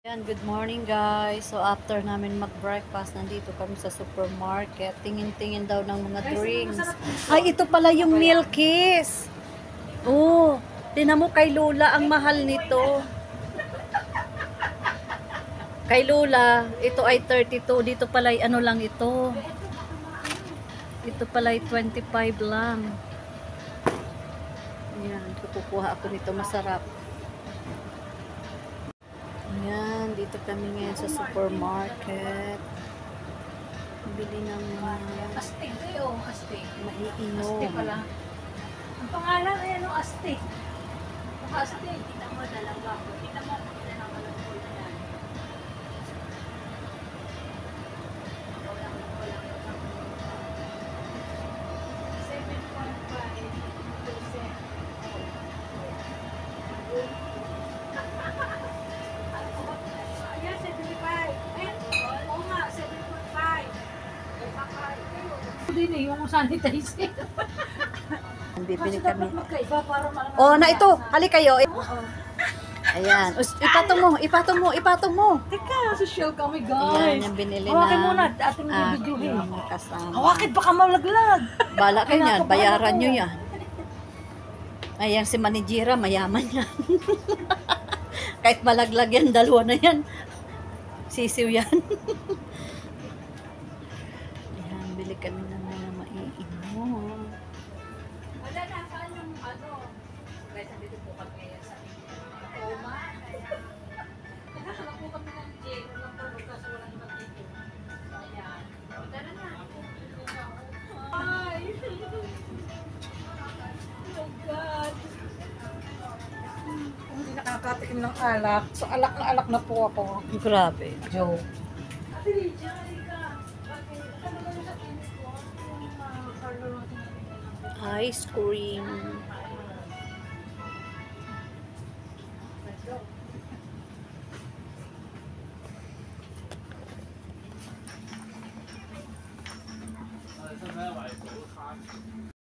Yan, good morning guys. So after namin mag-breakfast, nandito kami sa supermarket. Tingin-tingin daw ng mga drinks. Ay, ito pala yung Milkies. Oh, tinan mo kay Lola, ang mahal nito. Kay Lola, ito ay 32. Dito pala ay ano lang ito. Ito pala ay 25 lang. Ayan, kukuha ako nito. Masarap. Ayan, dito kami ngayon sa supermarket. Bili ng mga Astig kayo, astig. maiinom. Astig pala. Ang pangalan ay ano, astig. Astig. Kita mo dalawa ko. Kita mo kung ilan ang malungkol na yan. Ayan, 75. Oo nga, 7.5. Hindi na yung sanitizer. Bibili kami. Magkaiba para malang. Oh, na ito. Hali kayo. Ayan. Ipatong mo. Teka, social kami Ayan, guys. yung binili Hawakin na muna, ating videohin. aking kasama. Hawakin baka malaglag. Bala kayo yan. Kinakabahan Bayaran ako. nyo yan. Ayan, si Manijira, mayaman yan. Kahit malaglag yan, dalawa na yan. Sisiw yan. Ayan, bili kami ng mga maiinom. Wala na, saan yung ano? Guys, nandito po kami sa Toma. Nagkakaroon po kami ng jail. Walang tulog kasi walang matito. Ayan. Tara na. Ay! Oh my God! Hindi nakakatikim ng alak. So, alak na po ako. Grabe. Joe. Ate Lydia, halika. Bakit? Ano ba yung sa tinis ko? Yung Carlo natin. Ice cream.